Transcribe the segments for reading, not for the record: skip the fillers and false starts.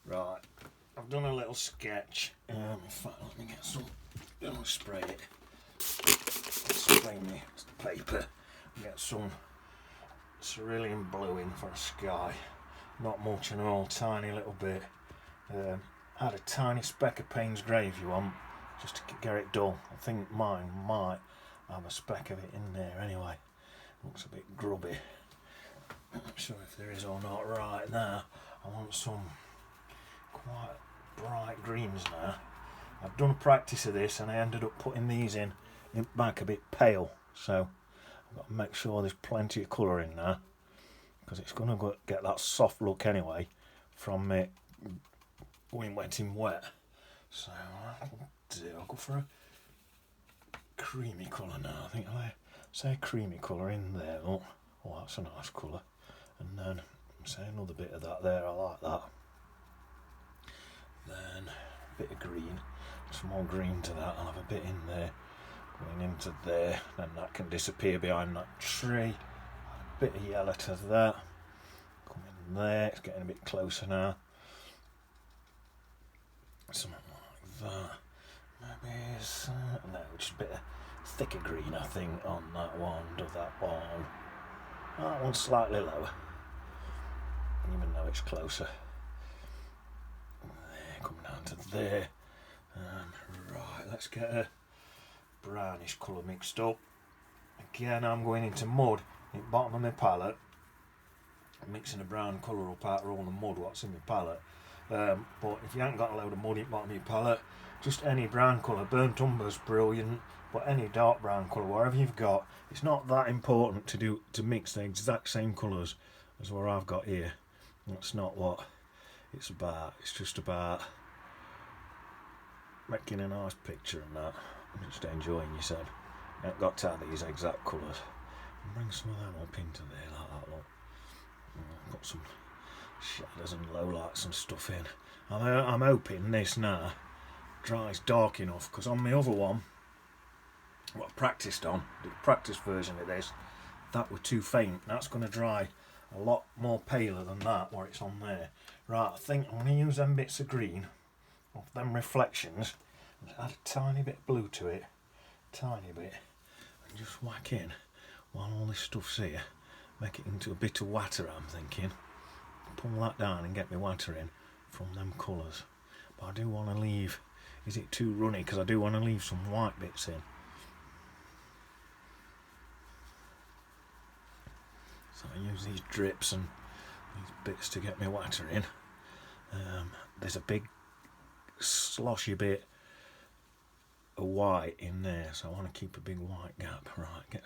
Right, I've done a little sketch. In fact, let me get some. I'll spray it. Spray me paper. Get some cerulean blue in for a sky. Not much at all, tiny little bit. Add a tiny speck of Payne's Grey if you want, just to get it dull. I think mine might have a speck of it in there anyway. Looks a bit grubby. I'm not sure if there is or not. Right now, I want some quite bright greens now. I've done a practice of this and I ended up putting these in back a bit pale, so I've got to make sure there's plenty of colour in there, because it's going to get that soft look anyway from it going wet in wet. So I'll go for a creamy colour now. I think I'll say a creamy colour in there. Oh, that's a nice colour. And then say another bit of that there. I like that. Then a bit of green, some more green to that. I'll have a bit in there, going into there. Then that can disappear behind that tree. A bit of yellow to that. Come in there. It's getting a bit closer now. Something like that. Maybe no, just a bit of thicker green, I think, on that one. Do that one. That one's slightly lower, even though it's closer. There, come down to there. Right, let's get a brownish colour mixed up. Again, I'm going into mud in the bottom of my palette. I'm mixing a brown colour up out of all the mud what's in my palette. But if you haven't got a load of mud in the bottom of your palette, just any brown colour. Burnt umber's brilliant, but any dark brown colour, whatever you've got. It's not that important to mix the exact same colours as what I've got here. That's not what it's about. It's just about making a nice picture and that. Just enjoying yourself. You haven't got to have these exact colours. Bring some of them up into there like that. Look. Got some shadows and lowlights and stuff in. I'm hoping this now dries dark enough, because on my other one, what I practiced on, the practice version of this, that were too faint. That's going to dry a lot more paler than that where it's on there. Right, I think I'm going to use them bits of green off them reflections and add a tiny bit of blue to it, tiny bit, and just whack in while all this stuff's here. Make it into a bit of water, I'm thinking. Pull that down and get my water in from them colours. But I do want to leave, is it too runny? Because I do want to leave some white bits in. So I use these drips and these bits to get my water in. There's a big sloshy bit of white in there, so I want to keep a big white gap. Right, I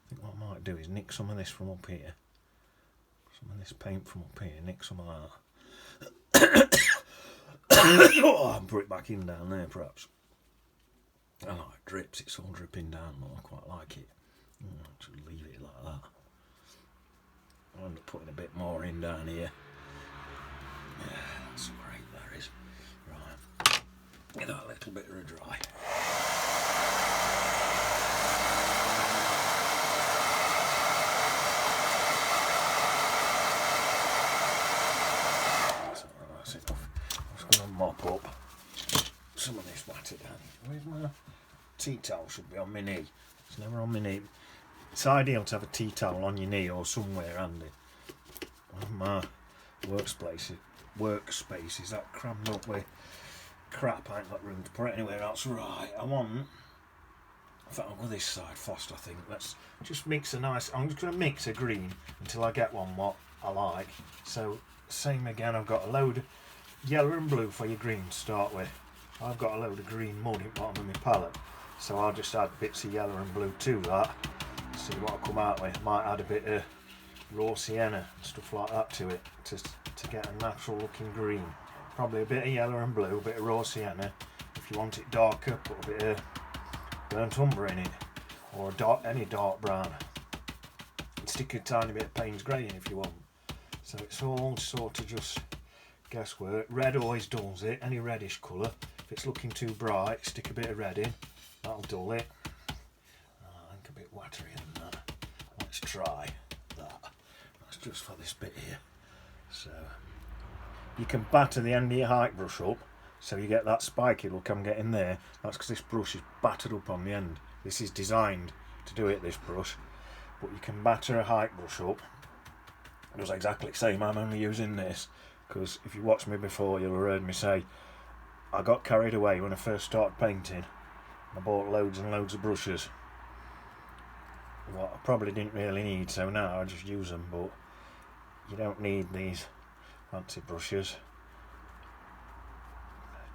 think what I might do is nick some of this from up here. Some of this paint from up here, nick some of that. And put it back in down there, perhaps. I like drips, it's all dripping down, I quite like it. Just leave it like that. I'll end up putting a bit more in down here. Yeah, that's great, that is. Right, get that a little bit of a dry. That's enough. I'm just going to mop up some of this matter down here. Where's my tea towel? Should be on my knee. It's never on my knee. It's ideal to have a tea towel on your knee or somewhere handy. One of my workspace is that crammed up with crap. I ain't got room to put it anywhere else. Right, in fact, I'll go this side first, I think. Let's just mix a nice, I'm just going to mix a green until I get one what I like. So, same again, I've got a load of yellow and blue for your green to start with. I've got a load of green mud in the bottom of my palette. So I'll just add bits of yellow and blue to that. See what I come out with. Might add a bit of raw sienna and stuff like that to it to get a natural looking green. Probably a bit of yellow and blue, a bit of raw sienna. If you want it darker, put a bit of burnt umber in it, or any dark brown. Stick a tiny bit of Payne's Grey in if you want. So it's all sort of just guesswork. Red always dulls it, any reddish colour. If it's looking too bright, stick a bit of red in, that'll dull it. I think a bit watery than that. Let's try that. That's just for this bit here. So you can batter the end of your height brush up so you get that spiky look I'm getting there. That's because this brush is battered up on the end. This is designed to do it, this brush. But you can batter a height brush up. It does exactly the same. I'm only using this because if you watched me before, you'll have heard me say I got carried away when I first started painting. I bought loads and loads of brushes. What I probably didn't really need, so now I just use them. But you don't need these fancy brushes.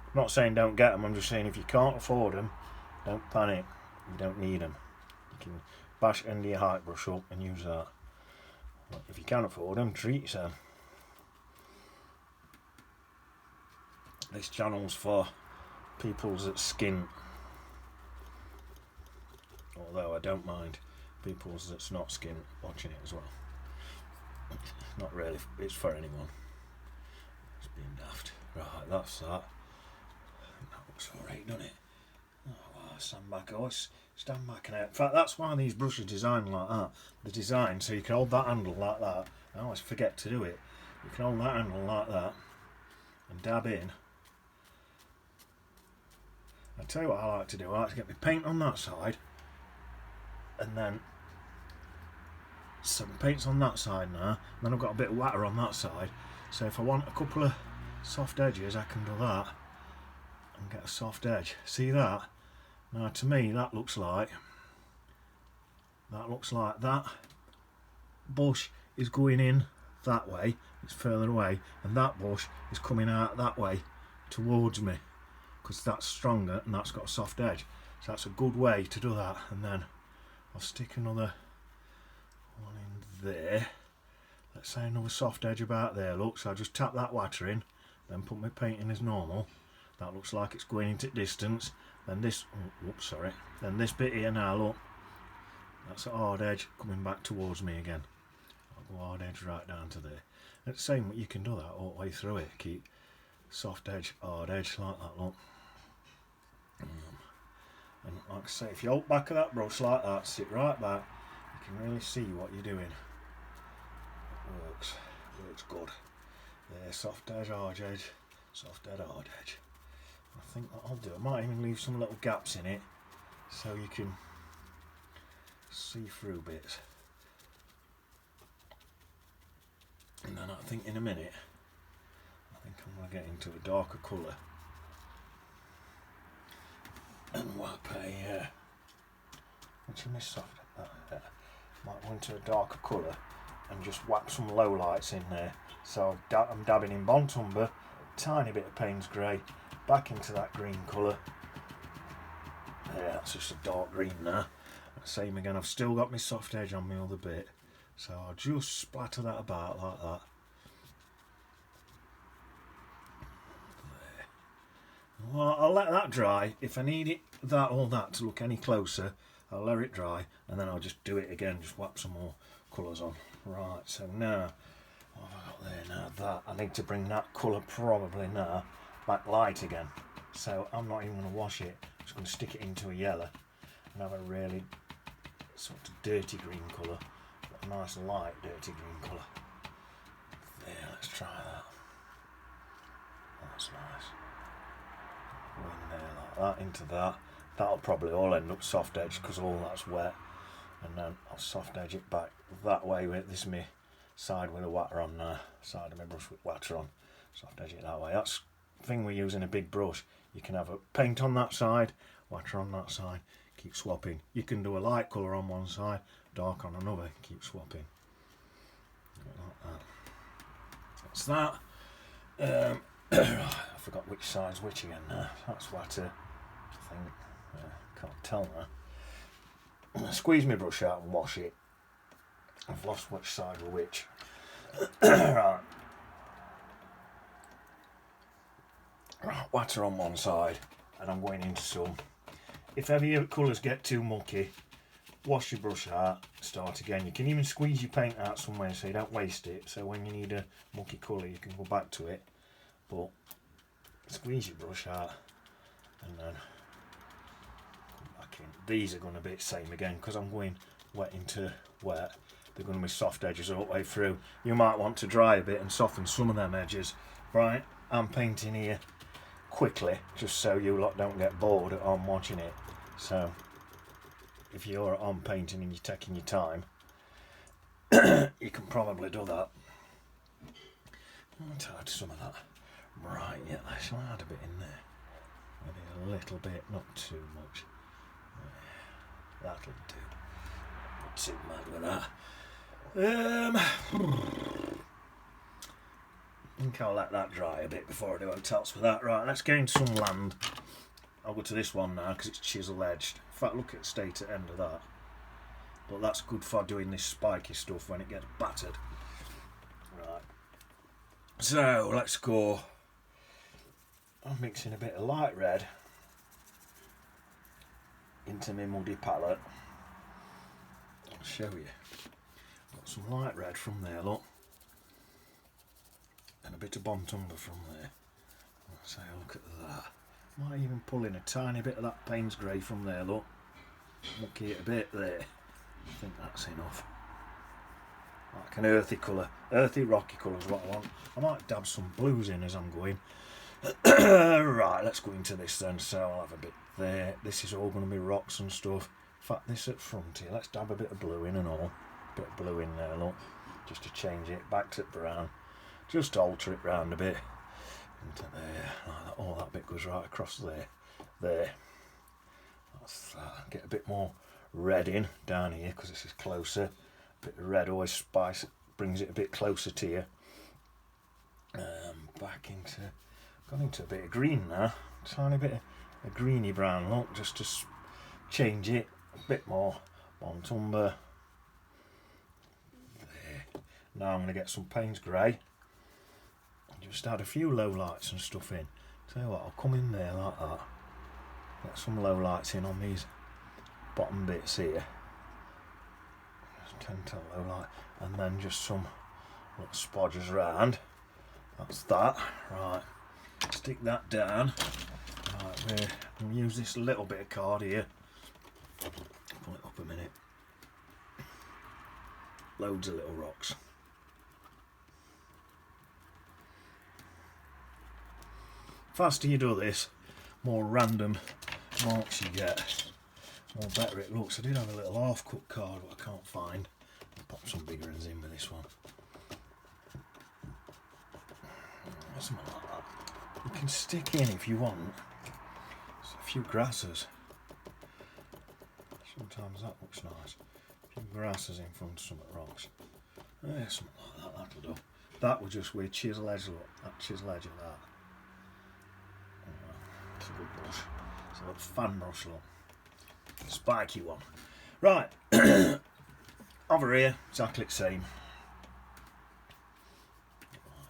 I'm not saying don't get them, I'm just saying if you can't afford them, don't panic. You don't need them. You can bash end of your height brush up and use that. But if you can't afford them, treat yourself. This channel's for people's that skint. Although I don't mind people's that's not skint watching it as well. Not really, it's for anyone. It's being daft. Right, that's that. That looks alright, doesn't it? Oh, wow, stand back. Oh, stand back and out. In fact, that's why these brushes are designed like that. They're designed so you can hold that handle like that. I always forget to do it. You can hold that handle like that and dab in. I'll tell you what I like to do. I like to get my paint on that side and then some paint's on that side now, and then I've got a bit of water on that side, so if I want a couple of soft edges I can do that and get a soft edge. See that? Now to me that looks like that bush is going in that way, it's further away, and that bush is coming out that way towards me because that's stronger and that's got a soft edge. So that's a good way to do that. And then I'll stick another one in there. Let's say another soft edge about there. Look, so I just tap that water in, then put my paint in as normal. That looks like it's going into distance. Then this, oops, sorry. Then this bit here now, look, that's a hard edge coming back towards me again. I'll go hard edge right down to there. It's the same, you can do that all the way through it. Keep soft edge, hard edge like that, look. And like I say, if you hold back of that brush like that, sit right back, you can really see what you're doing. It works good. There, soft edge, hard edge, soft edge, hard edge. I think what I'll do, I might even leave some little gaps in it so you can see through bits. And then I think in a minute, I think I'm going to get into a darker colour and whap which is soft. Might go into a darker colour and just whap some low lights in there. So I'm dabbing in Bont Umber, tiny bit of Payne's Grey, back into that green colour. Yeah, that's just a dark green now. Same again, I've still got my soft edge on my other bit, so I'll just splatter that about like that. There. Well, I'll let that dry. If I need it, that or that to look any closer, I'll let it dry and then I'll just do it again, just whap some more colours on. Right, so now, what have I got there now? That, I need to bring that colour probably now back light again. So I'm not even going to wash it, I'm just going to stick it into a yellow and have a really sort of dirty green colour, but a nice light dirty green colour. There, let's try that. That's nice. Go in there like that, into that. That'll probably all end up soft edge because all that's wet, and then I'll soft edge it back that way with this me side with the water on now, side of my brush with water on, soft edge it that way. That's the thing we're using a big brush. You can have a paint on that side, water on that side, keep swapping. You can do a light colour on one side, dark on another, keep swapping. Like that. That's that. I forgot which side's which again now. That's water, I think. Can't tell now. Squeeze my brush out and wash it. I've lost which side were which. Right. Water on one side, and I'm going into some. If ever your colours get too mucky, wash your brush out, start again. You can even squeeze your paint out somewhere so you don't waste it, so when you need a mucky colour you can go back to it, but squeeze your brush out and then come back in. These are going to be the same again because I'm going wet into wet. they're going to be soft edges all the way through. You might want to dry a bit and soften some of them edges. Right, I'm painting here quickly, just so you lot don't get bored on watching it. So if you're on painting and you're taking your time, you can probably do that. I'll add some of that. Right, yeah, I shall add a bit in there. Maybe a little bit, not too much. That'll do. Not too mad with that. I think I'll let that dry a bit before I do anything else with that. Right, let's gain some land. I'll go to this one now because it's chisel edged. In fact, look at the state at the end of that. But that's good for doing this spiky stuff when it gets battered. Right. So let's go. I'm mixing a bit of light red into my muddy palette. I'll show you. Got some light red from there, look. And a bit of Burnt Umber from there. Let's have a look at that. Might even pull in a tiny bit of that Payne's Grey from there, look. Mucky it a bit there. I think that's enough. Like an earthy colour. Earthy rocky colour is what I want. I might dab some blues in as I'm going. Right, let's go into this then. So I'll have a bit there. This is all going to be rocks and stuff. In fact, this at front here, let's dab a bit of blue in and all. A bit of blue in there, look. Just to change it. Back to brown. Just alter it round a bit. Into there. Like that. Oh, that bit goes right across there. There. That's that. Get a bit more red in down here because this is closer. A bit of red always spice, brings it a bit closer to you. Back into, gone into a bit of green now. Tiny bit of a greeny brown look, just to change it a bit more. Burnt Umber. There. Now I'm going to get some Payne's Grey. Just add a few low lights and stuff in. Tell you what, I'll come in there like that. Get some low lights in on these bottom bits here. Just 10 to low light, and then just some little spodgers round. That's that. Right, stick that down. Right, we'll use this little bit of card here. Pull it up a minute. Loads of little rocks. Faster you do this, more random marks you get, more better it looks. I did have a little half cut card but I can't find. I'll pop some bigger ones in with this one. Something like that. You can stick in if you want a few grasses. Sometimes that looks nice. A few grasses in front of some rocks. Yeah, something like that, that'll do. That will just with chisel edge look, that chisel edge of that. It's a good brush. It's a little fan brush look. Spiky one. Right. Over here, exactly the same.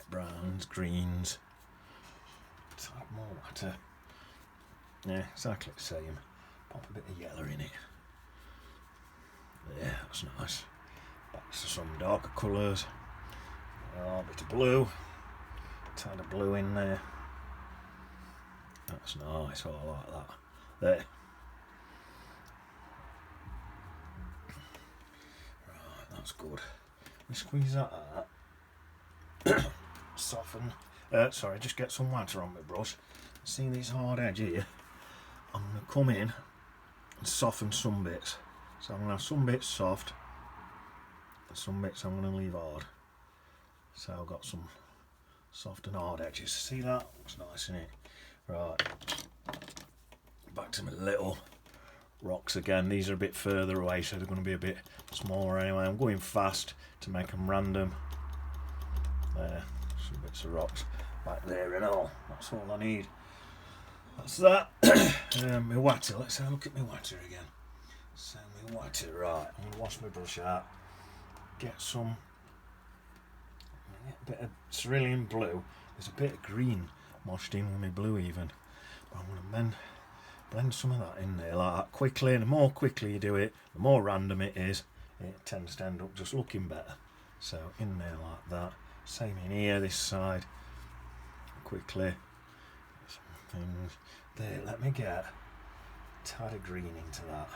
Browns, greens. Type more water. Yeah, exactly the same. Pop a bit of yellow in it. Yeah, that's nice. Back to some darker colours. A bit of blue. Tad of blue in there. That's nice, oh, I like that. There. Right, that's good. We squeeze that out. Soften. Sorry, just get some water on my brush. See this hard edge here? I'm going to come in and soften some bits. So I'm going to have some bits soft and some bits I'm going to leave hard. So I've got some soft and hard edges. See that? Looks nice, isn't it? Right, back to my little rocks again. These are a bit further away, so they're going to be a bit smaller anyway. I'm going fast to make them random. There, some bits of rocks back there and all. That's all I need. That's that. My water. Let's have a look at my water again. So my water, right. I'm going to wash my brush out. Get some. Get a bit of cerulean blue. There's a bit of green washed in with my blue even. But I'm going to blend some of that in there like that quickly, and the more quickly you do it, the more random it is, it tends to end up just looking better. So in there like that. Same in here, this side. Quickly. Some things. There, let me get a tad of green into that.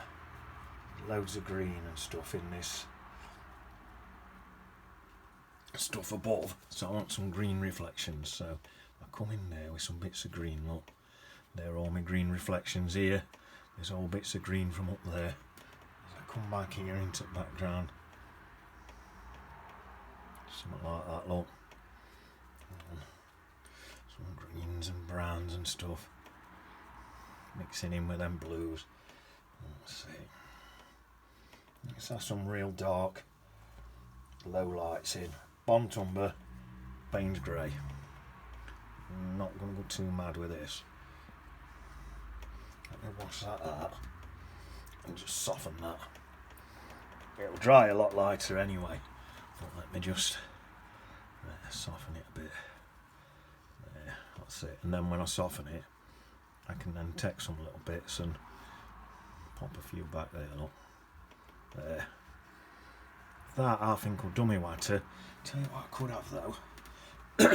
Loads of green and stuff in this stuff above, so I want some green reflections. So I come in there with some bits of green. Look, there are all my green reflections here. There's all bits of green from up there. As I come back here into the background, something like that. Look, some greens and browns and stuff, mixing in with them blues. Let's see. Let's have some real dark low lights in. Bont umber, Payne's grey. I'm not going to go too mad with this. Let me wash that out and just soften that. It'll dry a lot lighter anyway. But let me just soften it a bit. There, that's it. And then when I soften it, I can then take some little bits and pop a few back there. Look. There. That I think will dummy water. Tell you what I could have though.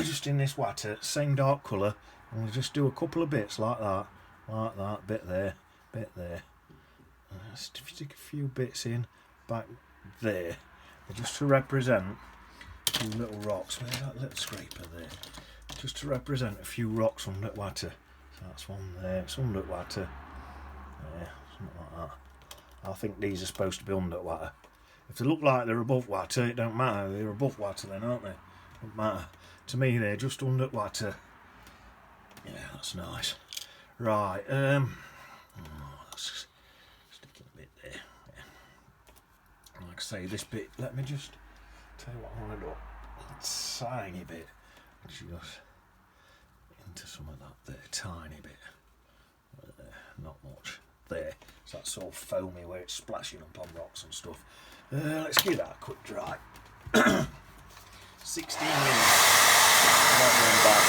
Just in this water, same dark colour, and we'll just do a couple of bits like that, bit there, bit there. Stick a few bits in back there, just to represent a few little rocks. Where's that little scraper there? Just to represent a few rocks under water. So that's one there, it's under water. There, something like that. I think these are supposed to be under water. If they look like they're above water, it don't matter. They're above water then, aren't they? Don't matter. To me, they're just under water. Yeah, that's nice. Right, let's stick it a bit there. Yeah. Like I say, this bit, let me just tell you what I want to do. A tiny bit. Just into some of that there, tiny bit. Not much. There. So that's all foamy where it's splashing up on rocks and stuff. Let's give that a quick dry. 16 minutes. Not going back.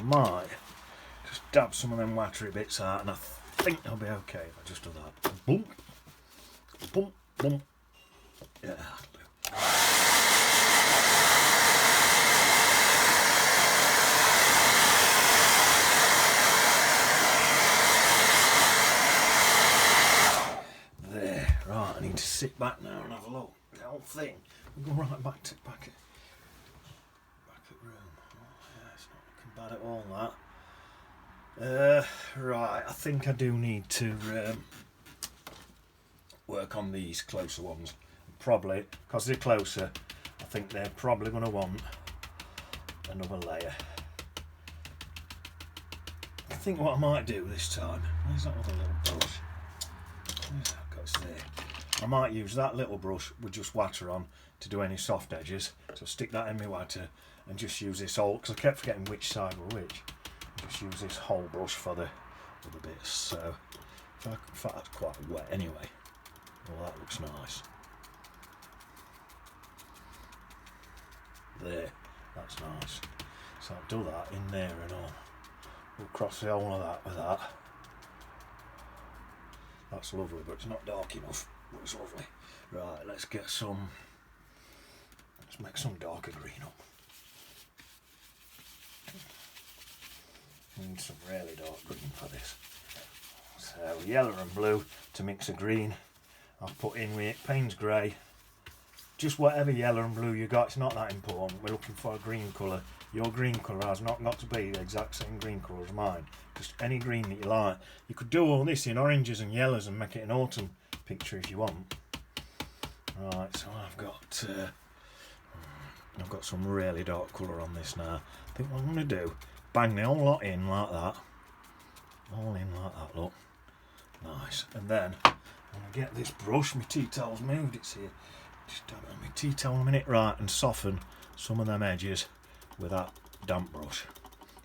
Might just dab some of them watery bits out, and I think I'll be okay if I just do that. Boom, boom, boom. Yeah. There, right, I need to sit back now and have a look. The whole thing. We'll go right back at room. Oh, yeah, it's not looking bad at all, that. Right, I think I do need to work on these closer ones. Probably, because they're closer, I think they're probably going to want another layer. I think what I might do this time, where's that other little brush? Where's that goes there? I might use that little brush with just water on to do any soft edges. So stick that in my water and just use this whole, because I kept forgetting which side were which. Just use this whole brush for the other bits. So, in fact that's quite wet anyway. Well, that looks nice. There, that's nice. So I'll do that in there and all. We'll cross the whole of that with that. That's lovely, but it's not dark enough. But it's lovely. Right, let's make some darker green up. Need some really dark green for this. So yellow and blue to mix a green. I've put in with Payne's grey. Just whatever yellow and blue you got, it's not that important. We're looking for a green colour. Your green colour has not got to be the exact same green colour as mine. Just any green that you like. You could do all this in oranges and yellows and make it an autumn picture if you want. Right, so I've got some really dark colour on this now. I think what I'm going to do, bang the whole lot in like that. All in like that, look. Nice. And then I'm going to get this brush, my tea towel's moved, it's here. Just dab it on my tea towel a minute, right, and soften some of them edges with that damp brush.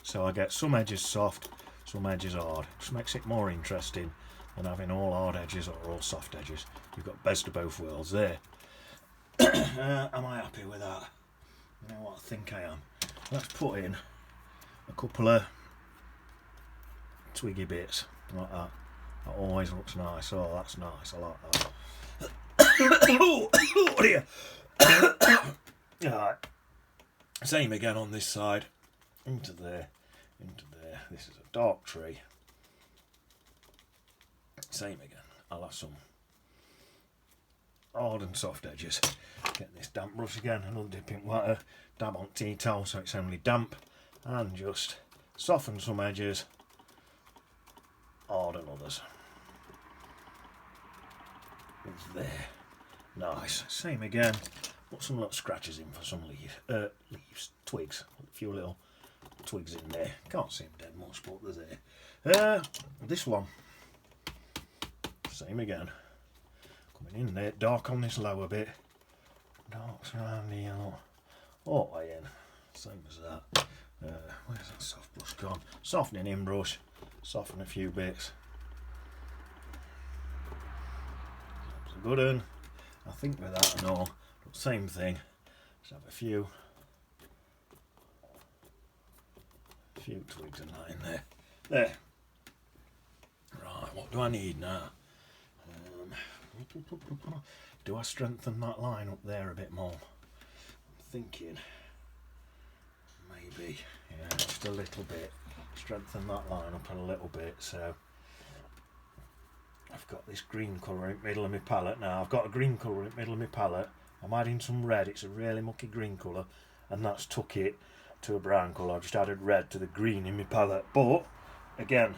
So I get some edges soft, some edges hard. Just makes it more interesting than having all hard edges or all soft edges. You've got best of both worlds there. Am I happy with that? You know what, I think I am. Let's put in a couple of twiggy bits like that. That always looks nice. Oh, that's nice, I like that. Oh dear. Alright. Same again on this side. Into there. Into there. there. This is a dark tree. Same again. I'll have some hard and soft edges. Get this damp brush again, another dip in water, dab on tea towel so it's only damp, and just soften some edges, harden others. There. Nice. Same again. Put some little scratches in for some leaves, twigs. A few little twigs in there. Can't see them dead much, but they're there. This one. Same again. Coming in there, dark on this lower bit. Darks around here. Oh, in. Same as that. Where's that soft brush gone? Softening in brush. Soften a few bits. That's a good one. I think with that and all, same thing. Just have a few twigs and that in there. There. Right, what do I need now? Do I strengthen that line up there a bit more? I'm thinking maybe, yeah, just a little bit. Strengthen that line up a little bit. So I've got this green colour in the middle of my palette now. I've got a green colour in the middle of my palette. I'm adding some red. It's a really mucky green colour, and that's took it to a brown colour. I've just added red to the green in my palette. But again,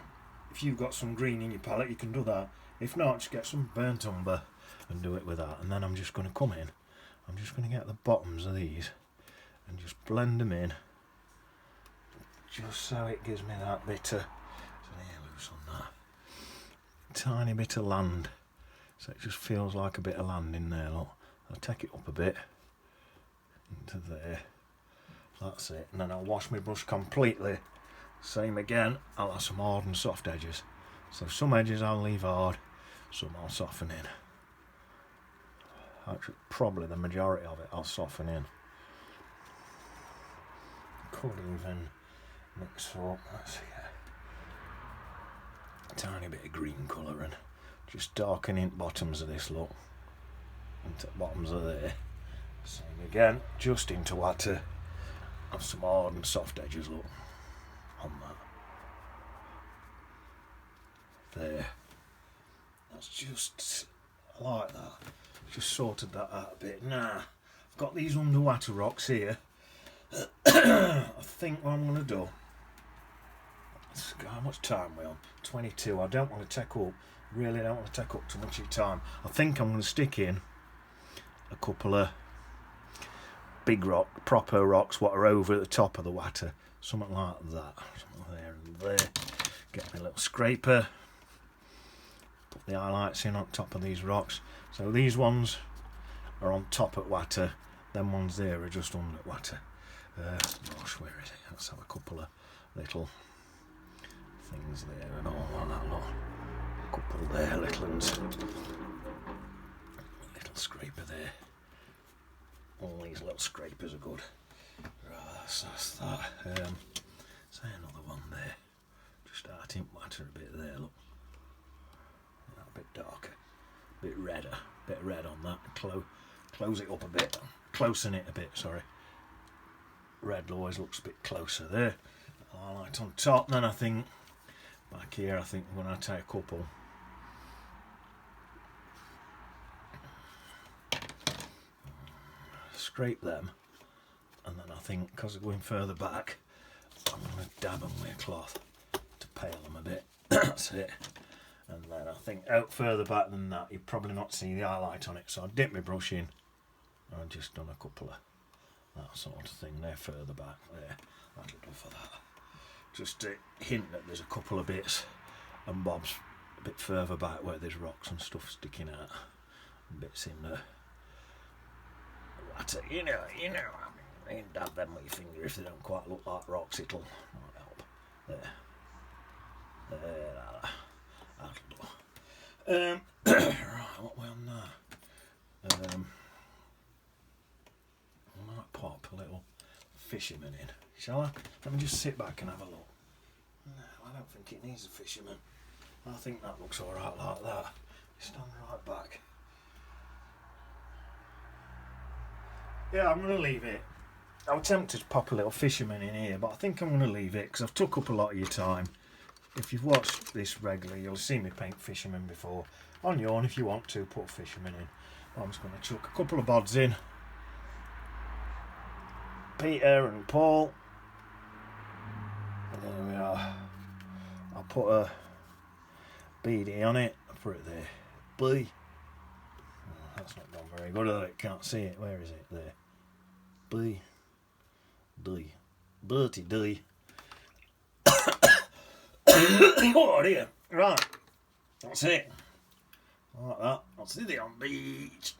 if you've got some green in your palette, you can do that. If not, just get some burnt umber and do it with that. And then I'm just going to come in. I'm just going to get the bottoms of these and just blend them in, just so it gives me that bit of, loose on that, tiny bit of land. So it just feels like a bit of land in there. Look, I'll take it up a bit into there. That's it. And then I'll wash my brush completely. Same again. I'll have some hard and soft edges. So some edges I'll leave hard, some I'll soften in. Actually, probably the majority of it I'll soften in. Could even mix up, let's see, a tiny bit of green colour and just darken in bottoms of this, look, into bottoms of there. Same again, just into water. Have some hard and soft edges, look, on that. There. That's just like that. Just sorted that out a bit. Now, I've got these underwater rocks here. I think what I'm going to do, how much time are we on? 22. I don't want to take up, really don't want to take up too much of your time. I think I'm going to stick in a couple of big proper rocks what are over at the top of the water. Something like that. Something there and there. Get my little scraper. Put the highlights in on top of these rocks. So these ones are on top at water. Them ones there are just under at water. Gosh, where is it? Let's have a couple of little things there and all like that lot. A couple there, little ones. Little scraper there. All these little scrapers are good. Right, that's that. Say another one there. Just starting water a bit there, look. A bit darker. A bit redder. A bit red on that. Close it up a bit. Closen it a bit, sorry. Red always looks a bit closer there. Highlight on top. Then I think back here, I think I'm going to take a couple. Scrape them, and then I think because they're going further back, I'm going to dab them with a cloth to pale them a bit. That's it. And then I think out further back than that, you'd probably not see the highlight on it. So I dip my brush in, and I've just done a couple of that sort of thing there further back there. That'll do for that. Just to hint that there's a couple of bits and bobs a bit further back where there's rocks and stuff sticking out, and bits in there. You know, I mean, you dab them with your finger if they don't quite look like rocks, it'll might help. There, that'll do. Right, what are we on now? I might pop a little fisherman in, shall I? Let me just sit back and have a look. No, I don't think it needs a fisherman. I think that looks alright like that. Stand right back. Yeah, I'm going to leave it I was tempted to pop a little fisherman in here, but I think I'm going to leave it because I've took up a lot of your time. If you've watched this regularly, you'll see me paint fishermen before. On your own, if you want to, put fishermen in. I'm just going to chuck a couple of bods in. Peter and Paul. And there we are. I'll put a beady on it. I'll put it there. B. Oh, that's not done very good, I can't see it. Where is it? There. B. D. Bertie D. Oh dear. Right. That's it. Like that. I'll see you on beach.